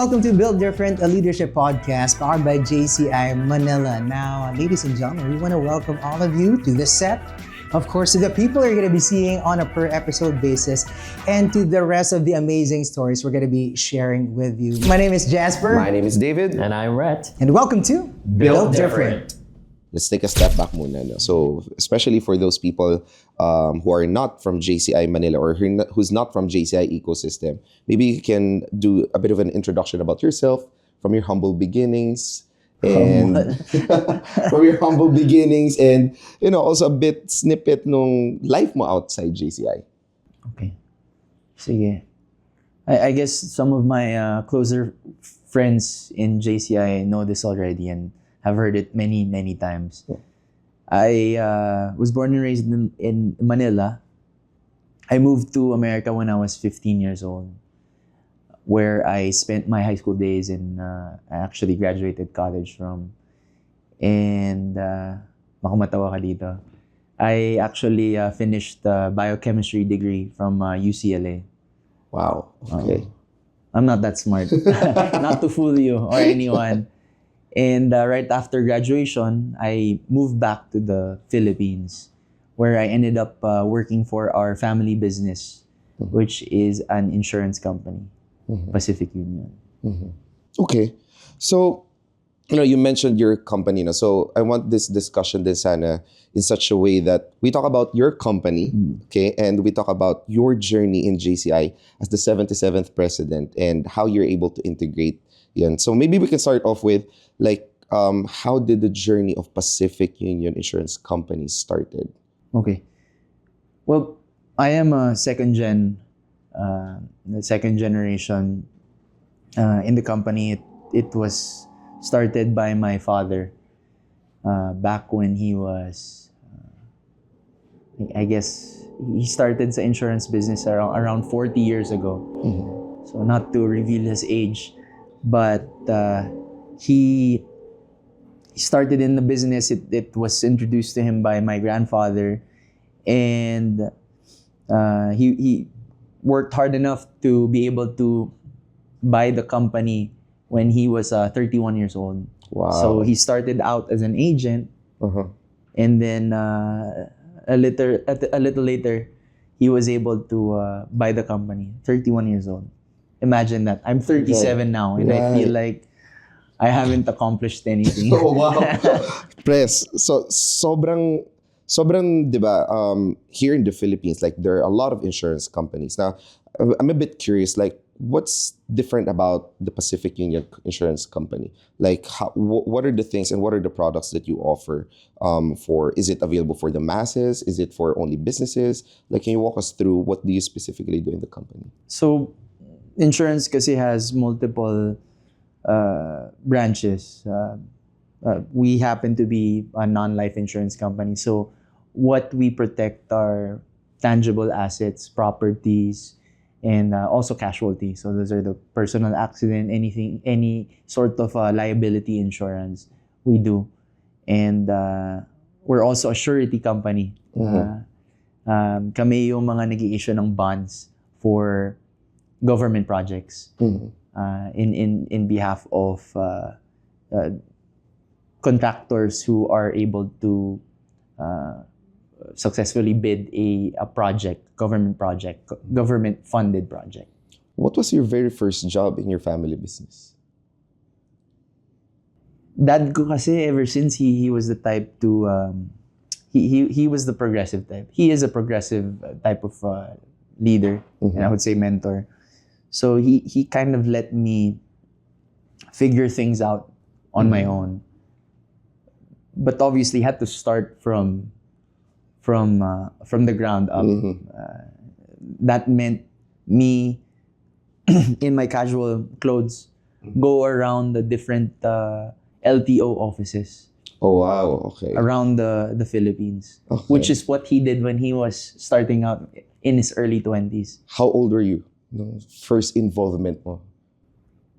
welcome to Build Different, a leadership podcast powered by JCI Manila. Now, ladies and gentlemen, we want to welcome all of you to the set, of course, to the people you're going to be seeing on a per episode basis, and to the rest of the amazing stories we're going to be sharing with you. My name is Jazper. My name is David. And I'm Rhett. And welcome to Build Different. Let's take a step back muna. No? So, especially for those people who are not from JCI Manila or who's not from JCI ecosystem, maybe you can do a bit of an introduction about yourself from your humble beginnings. And from your humble beginnings and, also a bit snippet nung life mo outside JCI. Okay. Sige. I guess some of my closer friends in JCI know this already and have heard it many, many times. Yeah. I was born and raised in Manila. I moved to America when I was 15 years old, where I spent my high school days and I actually graduated college from. And makumatawa ka dito. I actually finished the biochemistry degree from UCLA. Wow. Okay. I'm not that smart. Not to fool you or anyone. And right after graduation, I moved back to the Philippines, where I ended up working for our family business, which is an insurance company, Pacific Union. Okay. So, you mentioned your company. So, I want this discussion din sana in such a way that we talk about your company, okay, and we talk about your journey in JCI as the 77th president and how you're able to integrate yan. So, maybe we can start off with how did the journey of Pacific Union Insurance Company started? Okay. Well, I am a second generation in the company. It was started by my father back when he was, I guess, he started the insurance business around 40 years ago. So not to reveal his age, but he started in the business. It was introduced to him by my grandfather, and he worked hard enough to be able to buy the company when he was 31 years old. Wow. So he started out as an agent, and then a little later, he was able to buy the company. 31 years old. Imagine that. I'm 37 now, and I feel like I haven't accomplished anything. Oh, wow. Press. So, sobrang, diba, here in the Philippines, there are a lot of insurance companies. Now, I'm a bit curious, what's different about the Pacific Union Insurance Company? What are the things and what are the products that you offer is it available for the masses? Is it for only businesses? Can you walk us through what do you specifically do in the company? So, insurance kasi has multiple branches. We happen to be a non-life insurance company. So what we protect are tangible assets, properties, and also casualty. So those are the personal accident, any sort of liability insurance we do. And we're also a surety company. Kami yung mga nag-i-issue ng bonds for government projects in behalf of contractors who are able to successfully bid a government-funded project. What was your very first job in your family business? Dad ko kasi ever since he was the type to he was the progressive type. He is a progressive type of leader, and I would say mentor. So he kind of let me figure things out on my own. But obviously had to start from the ground up. That meant me in my casual clothes go around the different LTO offices. Oh wow, okay. Around the Philippines, okay. Which is what he did when he was starting out in his early 20s. How old were you? No, first involvement mo?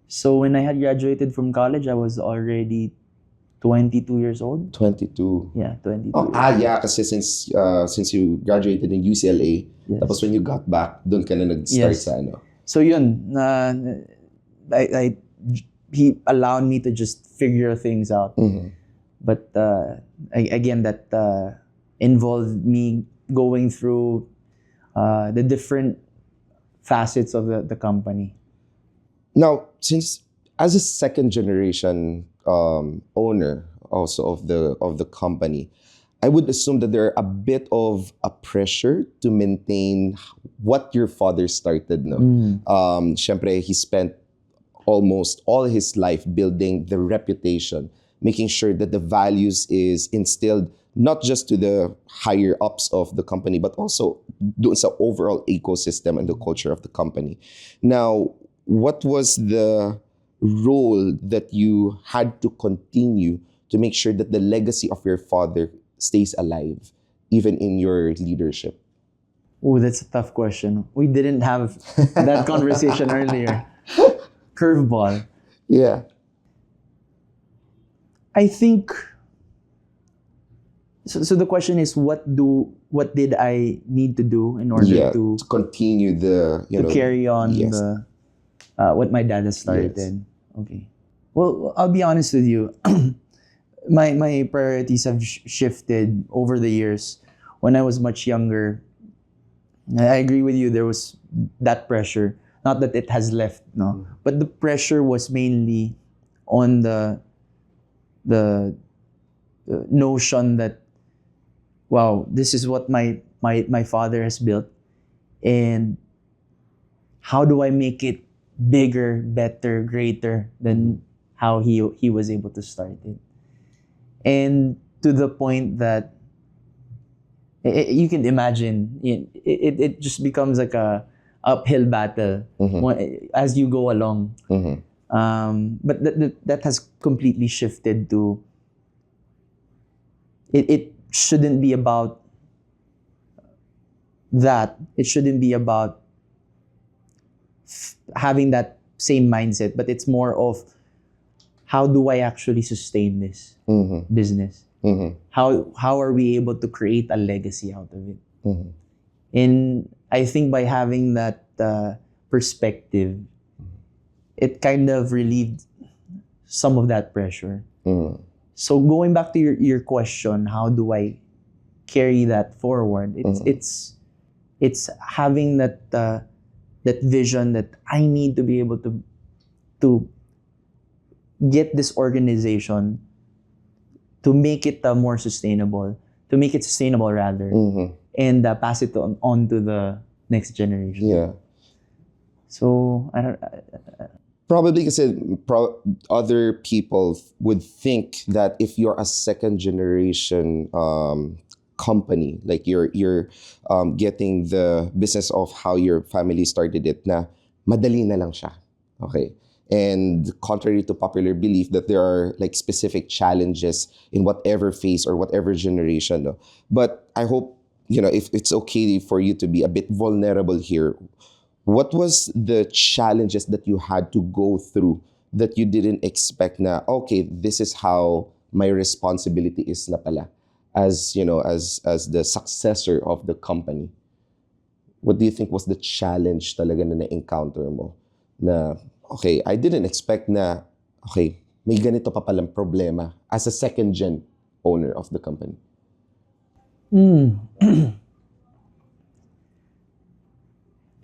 So when I had graduated from college, I was already 22 years old. 22. Yeah, 22. Oh, yeah, kasi since you graduated in UCLA, yes. Tapos when you got back, doon ka na nag-start yes. sa ano. So yun, I he allowed me to just figure things out. But again, that involved me going through the different facets of the company. Now, since as a second generation owner also of the company, I would assume that there are a bit of a pressure to maintain what your father started. No, syempre, he spent almost all his life building the reputation, making sure that the values is instilled not just to the higher ups of the company, but also doon sa overall ecosystem and the culture of the company. Now, what was the role that you had to continue to make sure that the legacy of your father stays alive, even in your leadership? Oh, that's a tough question. We didn't have that conversation earlier. Curveball. Yeah. I think so the question is what did I need to do in order to continue the carry on yes. the what my dad has started. Yes. Okay. Well, I'll be honest with you. my priorities have shifted over the years. When I was much younger, I agree with you, there was that pressure. Not that it has left, no. But the pressure was mainly on the notion that, wow, this is what my father has built, and how do I make it bigger, better, greater than how he was able to start it? And to the point that you can imagine, it just becomes like a uphill battle as you go along. But that has completely shifted to it shouldn't be about that. It shouldn't be about having that same mindset, but it's more of how do I actually sustain this business? How are we able to create a legacy out of it? And I think by having that perspective, it kind of relieved some of that pressure. So going back to your question, how do I carry that forward? It's having that vision that I need to be able to get this organization to make it more sustainable, to make it sustainable rather, and pass it on to the next generation. Yeah. So I don't. Probably because other people would think that if you're a second generation company, like you're getting the business of how your family started it, na madali na lang siya. Okay. And contrary to popular belief that there are like specific challenges in whatever phase or whatever generation. No? But I hope, if it's okay for you to be a bit vulnerable here, what was the challenges that you had to go through that you didn't expect na, okay, this is how my responsibility is na pala as, as the successor of the company? What do you think was the challenge talaga na na-encounter mo? Na, okay, I didn't expect na, okay, may ganito pa palang problema as a second-gen owner of the company.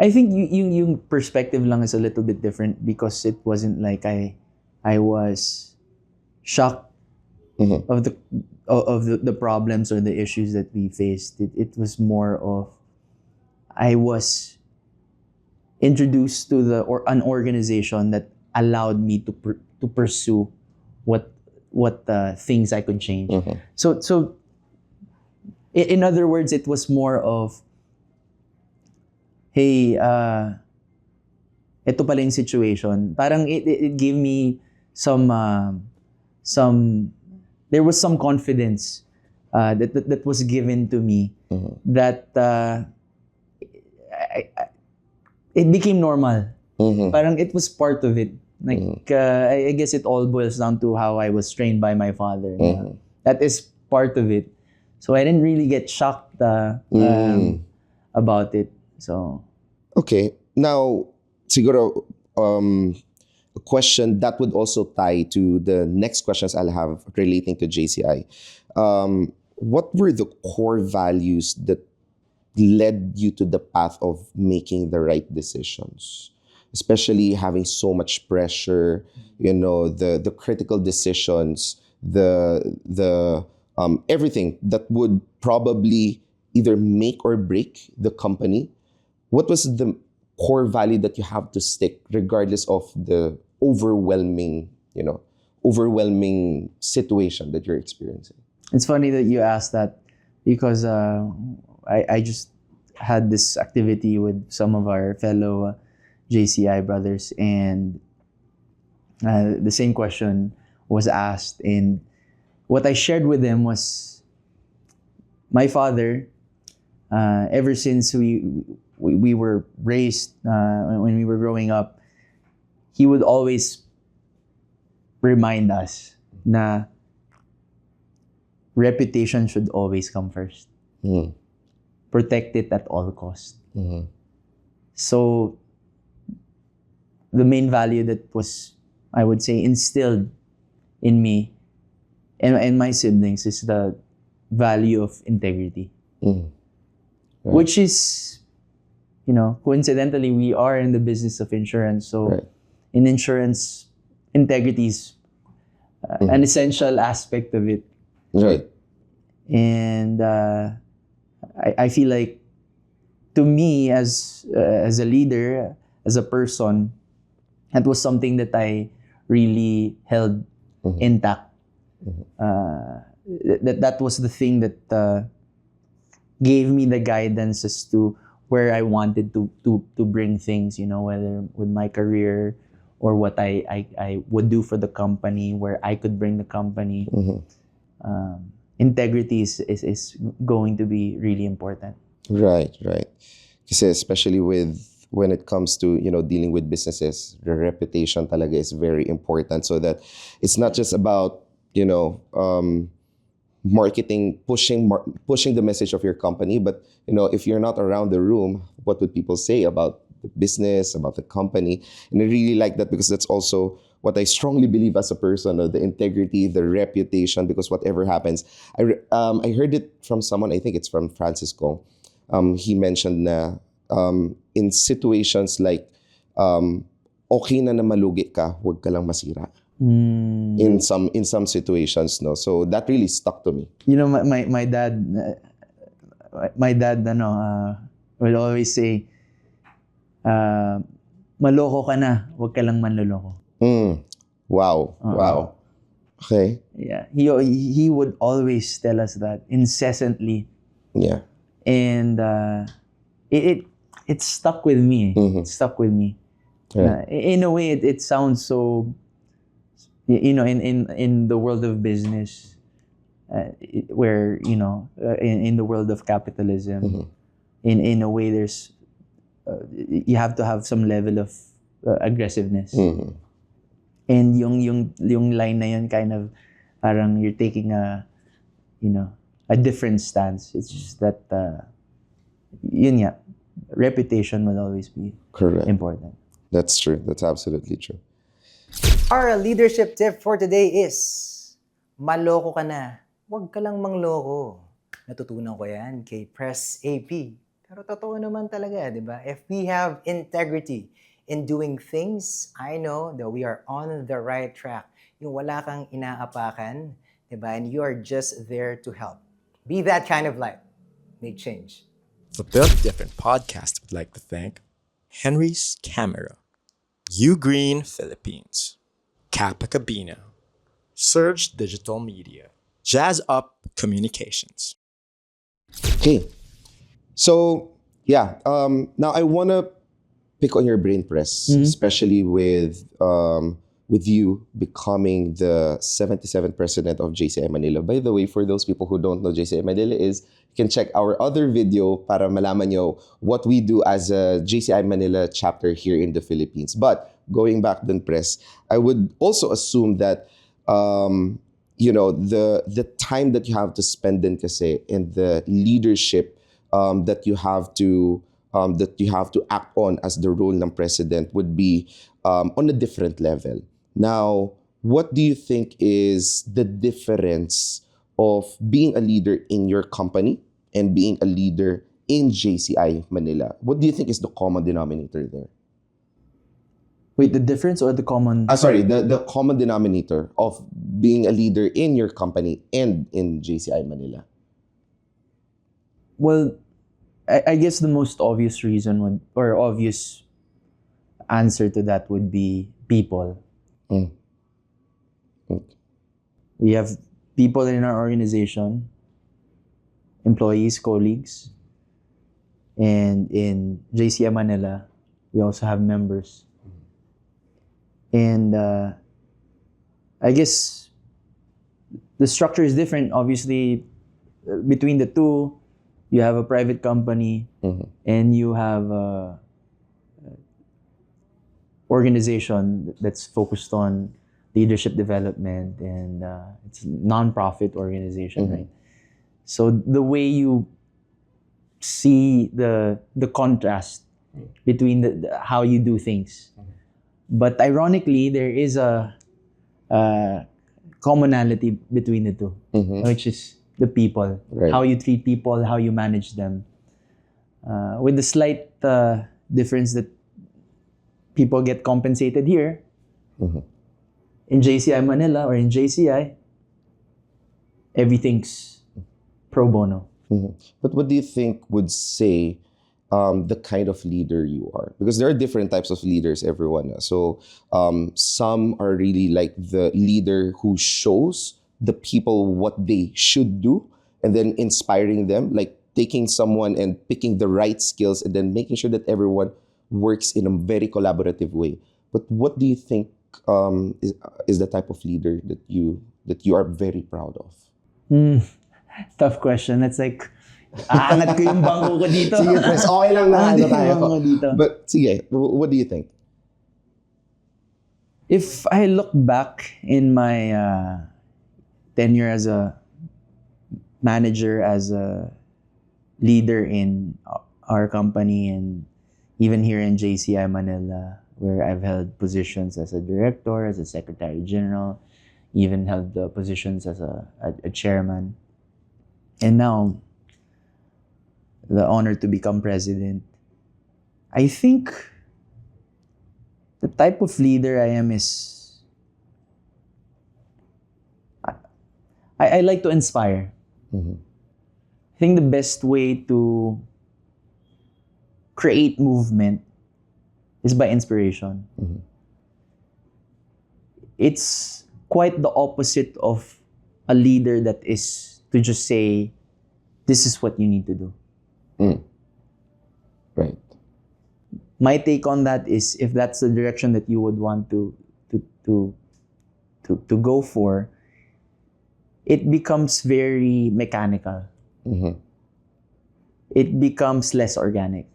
I think yung perspective lang is a little bit different because it wasn't like I was shocked of the problems or the issues that we faced. It was more of I was introduced to an organization that allowed me to pursue what things I could change. So in other words, it was more of, hey, ito pala yung situation. Parang it gave me some there was some confidence that was given to me that it became normal. Parang it was part of it. Like I guess it all boils down to how I was trained by my father. That is part of it. So I didn't really get shocked about it. So okay, now siguro a question that would also tie to the next questions I'll have relating to JCI. What were the core values that led you to the path of making the right decisions? Especially having so much pressure, the critical decisions, the everything that would probably either make or break the company. What was the core value that you have to stick regardless of the overwhelming situation that you're experiencing? It's funny that you asked that because I just had this activity with some of our fellow JCI brothers, and the same question was asked, and what I shared with them was my father. Ever since we were raised, when we were growing up, he would always remind us na reputation should always come first. Protect it at all cost. So the main value that was, I would say, instilled in me and my siblings is the value of integrity. Right. Which is, coincidentally, we are in the business of insurance. So right. In insurance, integrity is an essential aspect of it. Right. And I feel like, to me, as a leader, as a person, that was something that I really held intact. That was the thing that gave me the guidance as to where I wanted to bring things, whether with my career or what I would do for the company, where I could bring the company. Integrity is going to be really important. Right. Kasi especially when it comes to, dealing with businesses, the reputation talaga is very important, so that it's not just about, marketing, pushing the message of your company, but if you're not around the room, what would people say about the business, about the company? And I really like that, because that's also what I strongly believe as a person, the integrity, the reputation, because whatever happens, I heard it from someone, I think it's from Francisco. He mentioned na in situations like okay na malugi ka, huwag ka lang masira. In some situations, no. So that really stuck to me. My dad would always say, maloko ka na, huwag ka lang manloloko. Wow. Okay. Yeah, he would always tell us that incessantly. Yeah. And it stuck with me. It stuck with me. Yeah. In a way, it sounds so. In the world of business, where in the world of capitalism, in a way, there's you have to have some level of aggressiveness. And yung line na yun, kind of parang you're taking a different stance. It's just that reputation will always be correct. Important. That's true. That's absolutely true. Our leadership tip for today is, maloko ka na, huwag ka lang mangloko. Natutunan ko yan kay Press AP. Pero totoo naman talaga, di ba? If we have integrity in doing things, I know that we are on the right track. Yung wala kang inaapakan, di ba? And you are just there to help. Be that kind of light. Make change. The Built Different podcast would like to thank Henry's Camera, U Green Philippines, Kappa Cabina, Surge Digital Media, Jazz Up Communications. Okay. So, yeah. Now, I want to pick on your brain, Press, especially with you becoming the 77th president of JCI Manila. By the way, for those people who don't know JCI Manila is, you can check our other video para malaman nyo what we do as a JCI Manila chapter here in the Philippines. But going back then, Press, I would also assume that the time that you have to spend din kasi in the leadership that you have to act on as the role ng president would be on a different level. Now, what do you think is the difference of being a leader in your company and being a leader in JCI Manila? What do you think is the common denominator there? Wait, the difference or the common? The common denominator of being a leader in your company and in JCI Manila. Well, I guess the most obvious reason or obvious answer to that would be people. Mm. Okay. We have people in our organization, employees, colleagues, and in JCI Manila, we also have members. And I guess the structure is different. Obviously, between the two, you have a private company and you have a organization that's focused on leadership development, and it's a non-profit organization, right? So the way you see the contrast between how you do things. But ironically, there is a commonality between the two, which is the people, Right. how you treat people, how you manage them. With the slight difference that people get compensated here, in JCI Manila or in JCI, everything's pro bono. But what do you think would say the kind of leader you are? Because there are different types of leaders, everyone. So some are really like the leader who shows the people what they should do and then inspiring them, like taking someone and picking the right skills and then making sure that everyone works in a very collaborative way. But what do you think is the type of leader that you are very proud of? Tough question. That's like, aangat ko yung bangko ko dito. Sige, Pres, okay lang na Aangat ano ko yung tayo. bangko ko dito. But sige, what do you think? If I look back in my tenure as a manager, as a leader in our company, and even here in JCI Manila, where I've held positions as a director, as a secretary general, even held the positions as a chairman, and now the honor to become president. I think the type of leader I am is I like to inspire. I think the best way to create movement is by inspiration. It's quite the opposite of a leader that is to just say, this is what you need to do. Right. My take on that is, if that's the direction that you would want to go for, it becomes very mechanical. It becomes less organic.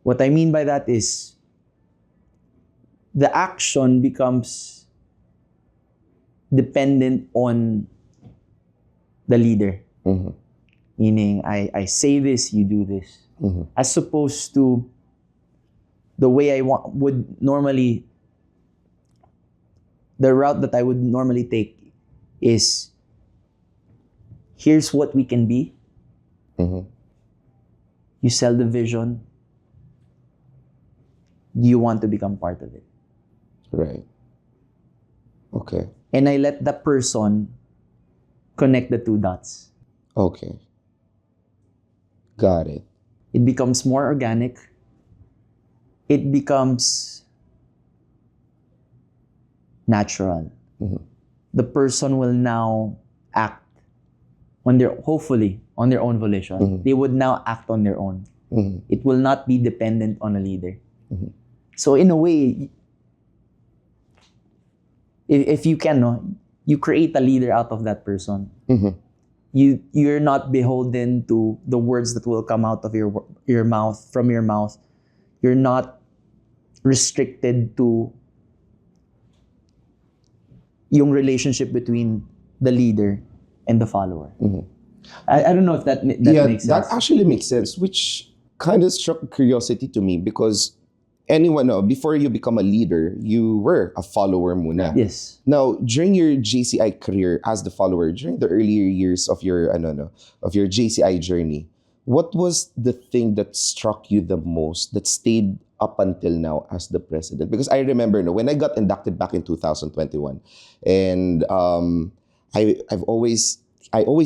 What I mean by that is, the action becomes dependent on the leader. Meaning, I say this, you do this. As opposed to the way would normally, the route that I would normally take is, here's what we can be. You sell the vision. Do you want to become part of it? Right. Okay. And I let the person connect the two dots. Okay. Got it. It becomes more organic. It becomes natural. The person will now act hopefully on their own volition. They would now act on their own. It will not be dependent on a leader. So in a way, if you can, you create a leader out of that person. You're not beholden to the words that will come out of your mouth, from your mouth. You're not restricted to yung relationship between the leader and the follower. I don't know if that makes sense. That actually makes sense, which kind of struck curiosity to me, because anyone, no, before you become a leader, you were a follower muna. Yes. Now, during your JCI career as the follower, during the earlier years of your of your JCI journey, what was the thing that struck you the most that stayed up until now as the president? Because I remember, no, when I got inducted back in 2021, and I always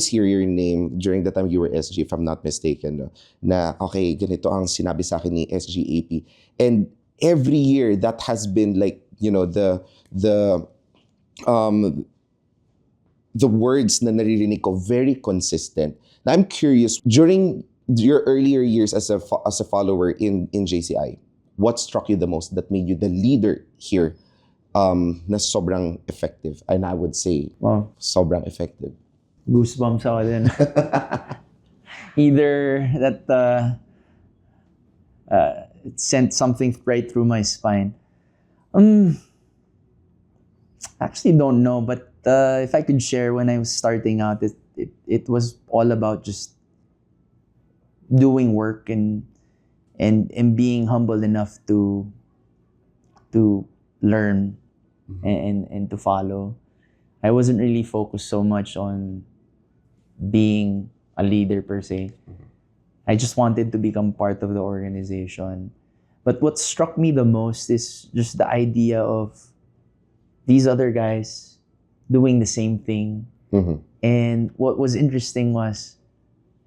hear your name during the time you were SG, if I'm not mistaken, no, na okay, ganito ang sinabi sa akin ni SGAP. And every year that has been like, the words na naririnig ko very consistent. Now, I'm curious, during your earlier years as a follower in JCI, what struck you the most that made you the leader here na sobrang effective? And I would say, Wow. sobrang effective. Goosebumps ako din. Either that it sent something right through my spine. Actually don't know, but if I could share, when I was starting out, it was all about just doing work and being humble enough to learn and to follow. I wasn't really focused so much on being a leader per se. I just wanted to become part of the organization. But what struck me the most is just the idea of these other guys doing the same thing. And what was interesting was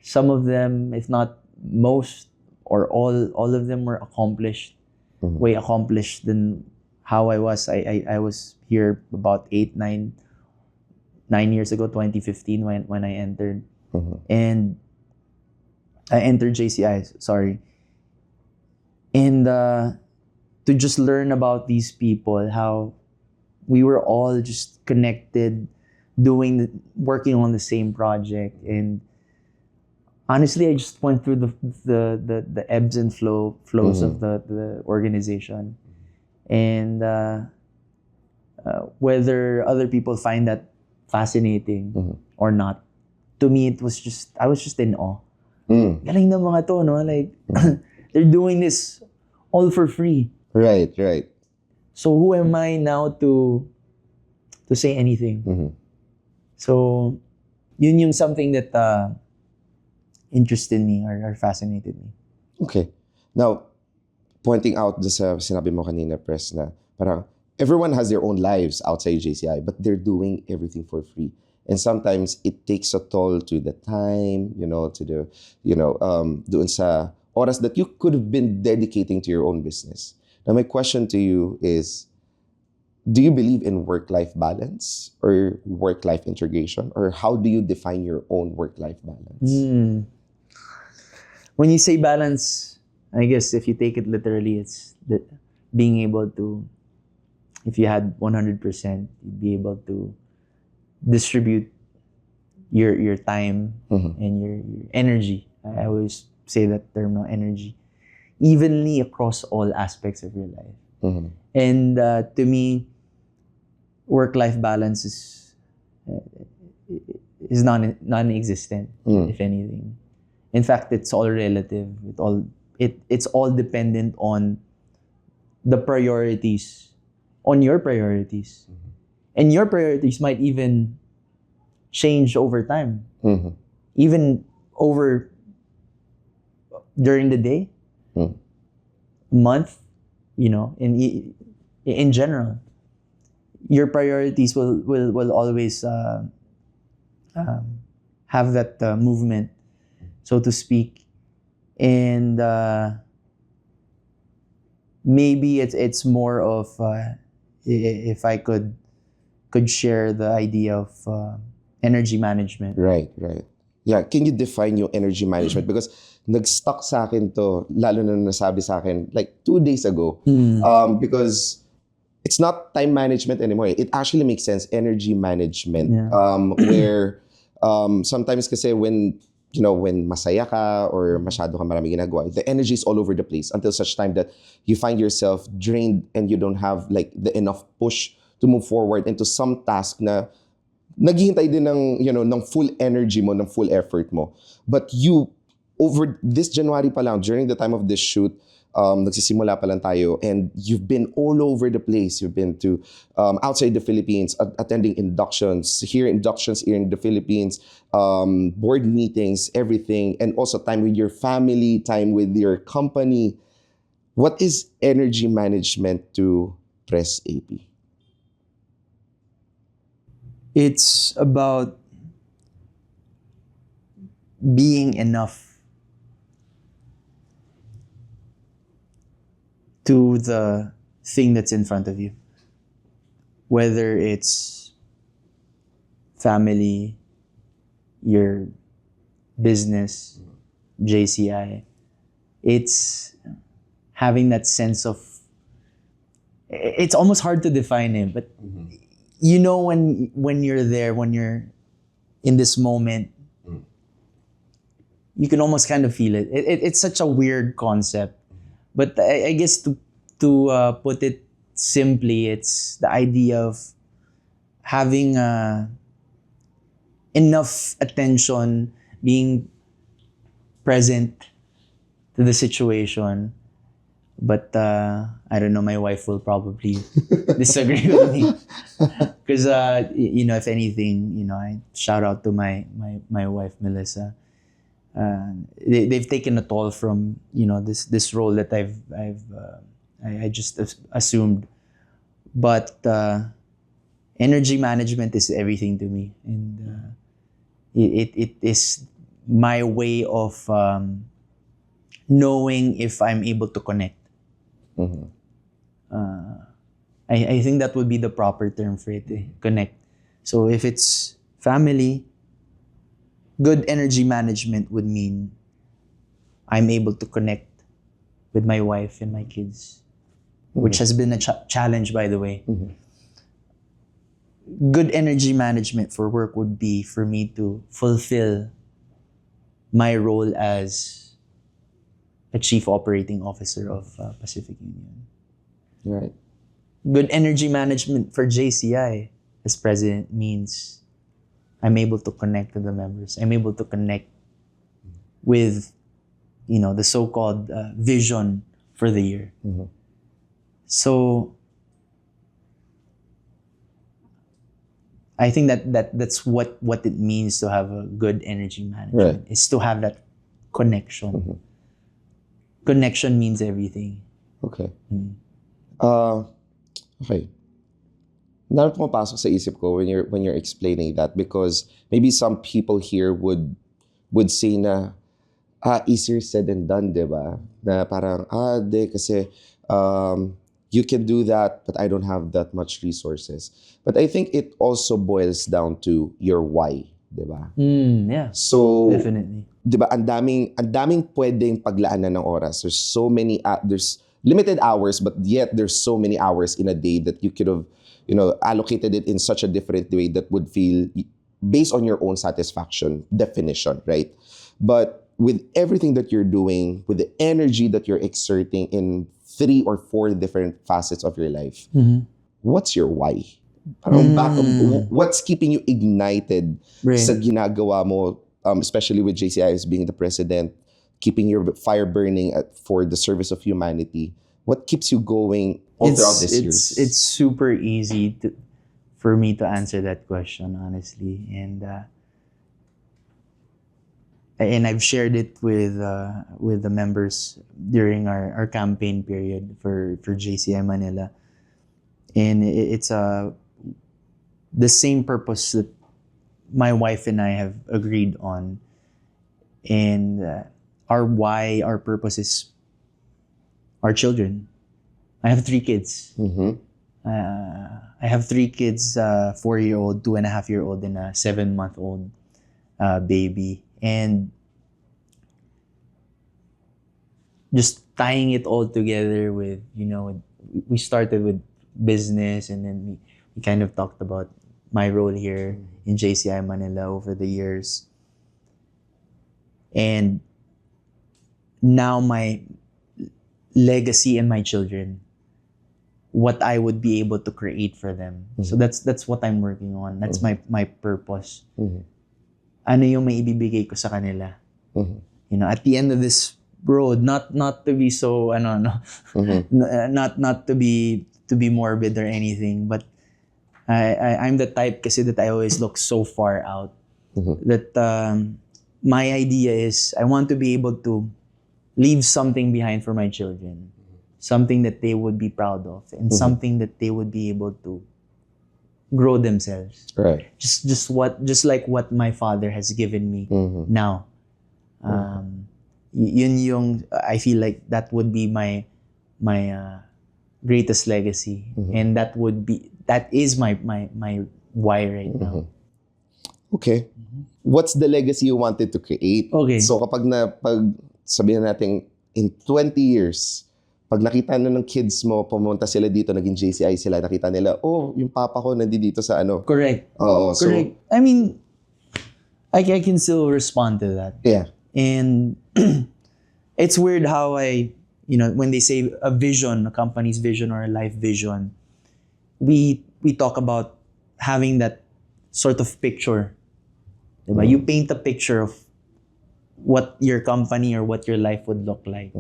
some of them, if not most or all of them, were accomplished, way accomplished than how I was. I was here about 9 years ago, 2015, when I entered. And I entered JCI, sorry. And to just learn about these people, how we were all just connected, working on the same project. And honestly, I just went through the ebbs and flows of the organization. And whether other people find that fascinating or not, to me, I was just in awe. Galing na mga to, no? Like, they're doing this all for free. Right. So who am I now to say anything? So yun yung something that interested me or fascinated me. Okay. Now, pointing out sa sinabi mo kanina, Press, na parang everyone has their own lives outside JCI, but they're doing everything for free. And sometimes it takes a toll to the time, to the, doon sa oras that you could have been dedicating to your own business. Now, my question to you is, do you believe in work-life balance or work-life integration? Or how do you define your own work-life balance? When you say balance, I guess if you take it literally, it's being able to, if you had 100%, you'd be able to distribute your time and your energy. I always say that term, no, energy, evenly across all aspects of your life. And to me, work-life balance is non-existent, if anything. In fact, it's all relative. It's all dependent on the priorities, on your priorities. And your priorities might even change over time. Even during the day, month, in general. Your priorities will always have that movement, so to speak. And maybe it's more of if I could share the idea of energy management. Right. Yeah, can you define your energy management? Because nag-stuck sa akin to, lalo na nasabi sa akin like 2 days ago. Because it's not time management anymore. It actually makes sense, energy management. Where sometimes kasi when masaya ka or masyado ka marami ginagawa, the energy is all over the place until such time that you find yourself drained and you don't have like the enough push to move forward into some task na naghihintay din ng full energy mo, ng full effort mo. But you, over this January pa lang, during the time of this shoot, nagsisimula pa lang tayo, and you've been all over the place. You've been to outside the Philippines, attending inductions here in the Philippines, board meetings, everything, and also time with your family, time with your company. What is energy management to Press AP? It's about being enough to the thing that's in front of you. Whether it's family, your business, JCI, it's having that sense of, it's almost hard to define it, but you know when you're there, when you're in this moment, you can almost kind of feel it. It's such a weird concept, but I guess to put it simply, it's the idea of having enough attention, being present to the situation. But I don't know, my wife will probably disagree with me. Because, if anything, I shout out to my wife, Melissa. They've taken a toll from, this role that I just assumed. But energy management is everything to me. And it is my way of knowing if I'm able to connect. I think that would be the proper term for it, connect. So if it's family, good energy management would mean I'm able to connect with my wife and my kids, which has been a challenge, by the way. Good energy management for work would be for me to fulfill my role as a chief operating officer of Pacific Union. Right. Good energy management for JCI as president means I'm able to connect to the members. I'm able to connect with, the so-called vision for the year. So I think that's what it means to have a good energy management. Right. Is to have that connection. Connection means everything. Okay. Okay. Naroon pumapasok sa isip ko when you're explaining that, because maybe some people here would say na easier said than done, di ba? Na parang kasi you can do that, but I don't have that much resources. But I think it also boils down to your why, di ba? Yeah. So Definitely. Di ba, ang daming pwedeng paglaanan ng oras. There's so many, there's limited hours, but yet there's so many hours in a day that you could have, allocated it in such a different way that would feel based on your own satisfaction definition, right? But with everything that you're doing, with the energy that you're exerting in 3 or 4 different facets of your life, what's your why? Parang what's keeping you ignited sa ginagawa mo? Especially with JCI as being the president, keeping your fire burning for the service of humanity. What keeps you going all throughout this year? It's super easy for me to answer that question, honestly. And I've shared it with the members during our campaign period for JCI Manila. And it's the same purpose that my wife and I have agreed on. And our why, our purpose is our children. I have 3 kids. I have 3 kids, 4-year-old, 2.5-year-old, and a 7-month-old baby. And just tying it all together with, we started with business, and then we kind of talked about my role here in JCI Manila over the years. And now my legacy and my children, what I would be able to create for them. So that's what I'm working on. That's my purpose. Ano yung maibibigay ko sa kanila? At the end of this road, not to be so not to be morbid or anything, but I'm the type kasi that I always look so far out. That my idea is I want to be able to leave something behind for my children, something that they would be proud of, and something that they would be able to grow themselves. Right. Just like what my father has given me now. Yun yung I feel like that would be my greatest legacy, and that is my why right now. Okay. What's the legacy you wanted to create? Okay. So pag sabihin natin in 20 years, pag nakita na ng kids mo, pumunta sila dito, naging JCI sila, nakita nila, oh, yung papa ko nandito sa ano. Correct. Oo. Correct. So, I mean, I can still respond to that. yeah. And it's weird how when they say a vision, a company's vision or a life vision, we talk about having that sort of picture. Diba? You paint a picture of what your company or what your life would look like.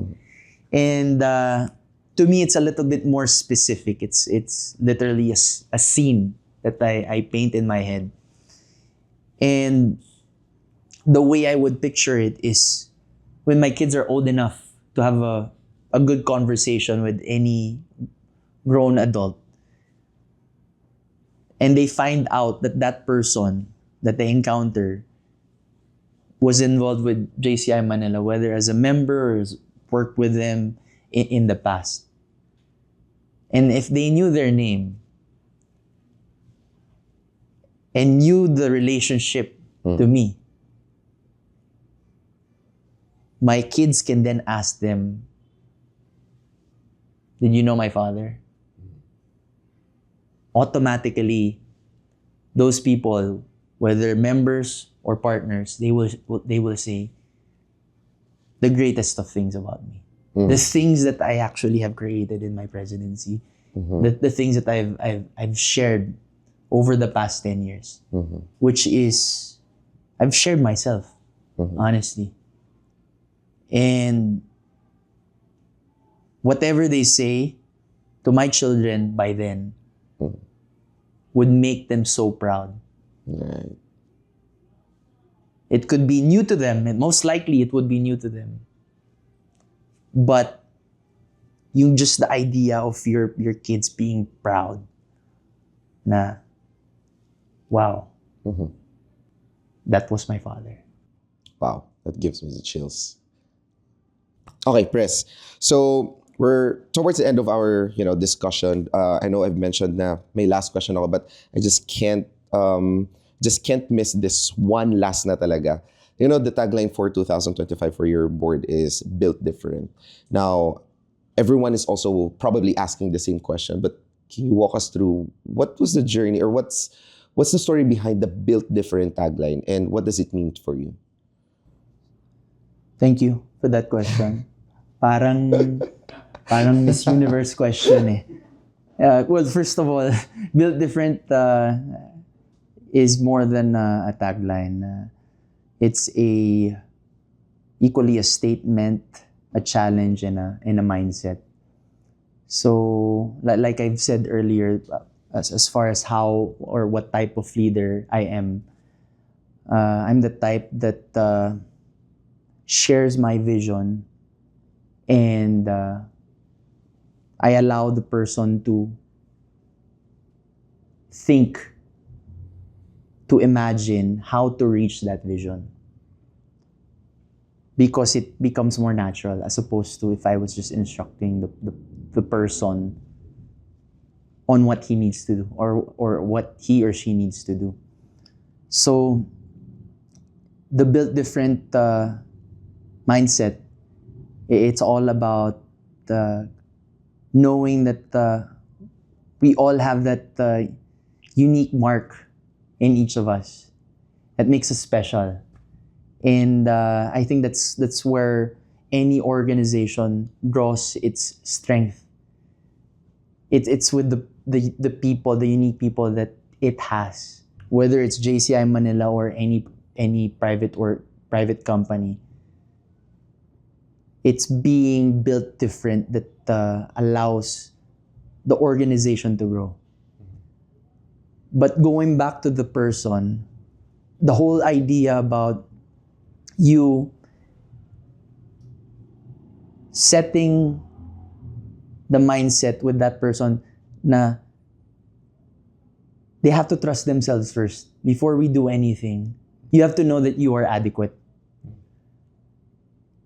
And to me, it's a little bit more specific. It's literally a scene that I paint in my head. And the way I would picture it is when my kids are old enough to have a good conversation with any grown adult, and they find out that person that they encounter was involved with JCI Manila, whether as a member or has worked with them in the past. And if they knew their name and knew the relationship to me, my kids can then ask them, did you know my father? Automatically, those people, whether members or partners, they will say the greatest of things about me. The things that I actually have created in my presidency, the things that I've shared over the past 10 years, which is, I've shared myself, honestly. And whatever they say to my children by then would make them so proud. Right. It could be new to them, and most likely it would be new to them. But just the idea of your kids being proud na, wow, that was my father. Wow, that gives me the chills. Okay, Press. So we're towards the end of our discussion. I know I've mentioned na may last question ako, but I just can't miss this one last na talaga. The tagline for 2025 for your board is built different. Now, everyone is also probably asking the same question, but can you walk us through what was the journey or what's the story behind the built different tagline and what does it mean for you? Thank you for that question. Parang Miss Universe question eh. Well, first of all, built different is more than a tagline. It's equally a statement, a challenge, and a mindset. So, like I've said earlier, as far as how or what type of leader I am, I'm the type that shares my vision, and I allow the person to think, to imagine how to reach that vision. Because it becomes more natural as opposed to if I was just instructing the person on what he needs to do or what he or she needs to do. So the build different mindset, it's all about knowing that we all have that unique mark in each of us that makes us special. And I think that's where any organization draws its strength. It's with the people, the unique people that it has. Whether it's JCI Manila or any private company. it's being built different that allows the organization to grow. But going back to the person, the whole idea about you setting the mindset with that person na they have to trust themselves first before we do anything. You have to know that you are adequate.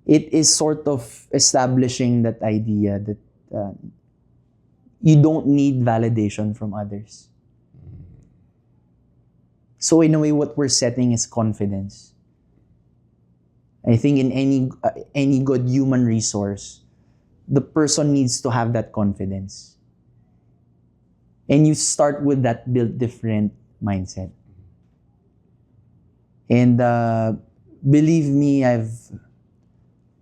It is sort of establishing that idea that you don't need validation from others. So in a way, what we're setting is confidence. I think in any good human resource, the person needs to have that confidence. And you start with that build different mindset. And believe me, I've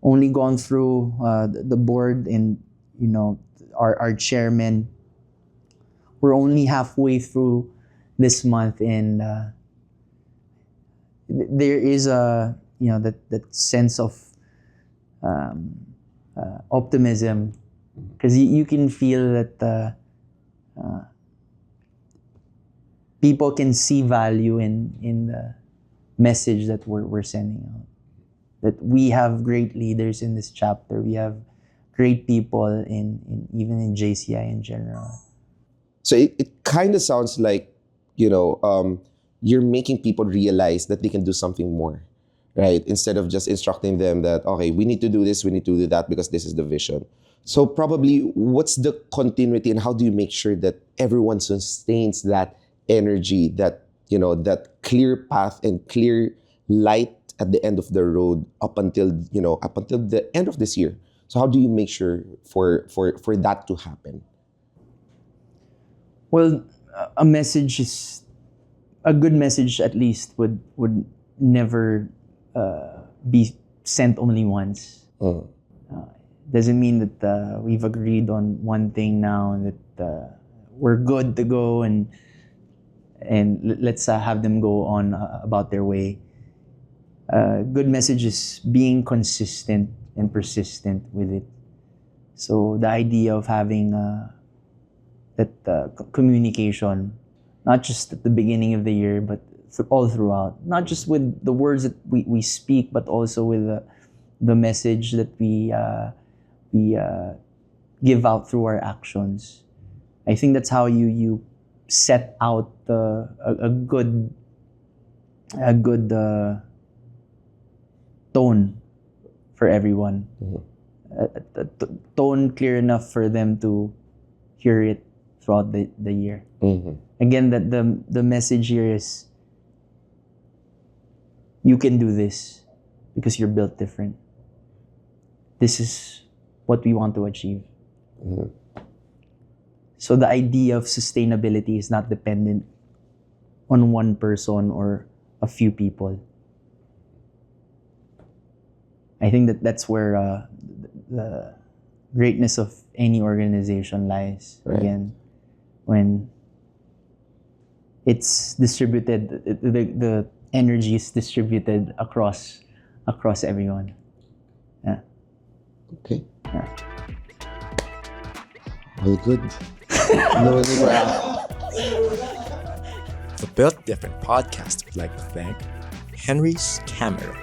only gone through the board and our chairman. We're only halfway through this month, and there is that sense of optimism, because you can feel that people can see value in the message that we're sending out. That we have great leaders in this chapter. We have great people in even in JCI in general. So it kind of sounds like, you're making people realize that they can do something more, right? Instead of just instructing them that, okay, we need to do this, we need to do that because this is the vision. So probably what's the continuity and how do you make sure that everyone sustains that energy, that clear path and clear light at the end of the road up until the end of this year? So how do you make sure for that to happen? Well, a good message at least would never be sent only once. Doesn't mean that we've agreed on one thing now and that we're good to go and let's have them go on about their way. Good message is being consistent and persistent with it. So the idea of having that communication, not just at the beginning of the year, but all throughout. Not just with the words that we speak, but also with the message that we give out through our actions. I think that's how you set out a good tone for everyone. A tone clear enough for them to hear it throughout the year. Again, that the message here is you can do this because you're built different. This is what we want to achieve. So the idea of sustainability is not dependent on one person or a few people. I think that's where the greatness of any organization lies. Right. Again, when it's distributed, the energy is distributed across everyone. Yeah. Okay. Yeah. Well, good. No need for that. The Built Different podcast would like to thank Henry's Camera,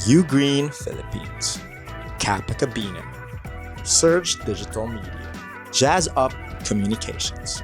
U Green Philippines, Kappa Cabina, Surge Digital Media, Jazz Up Communications,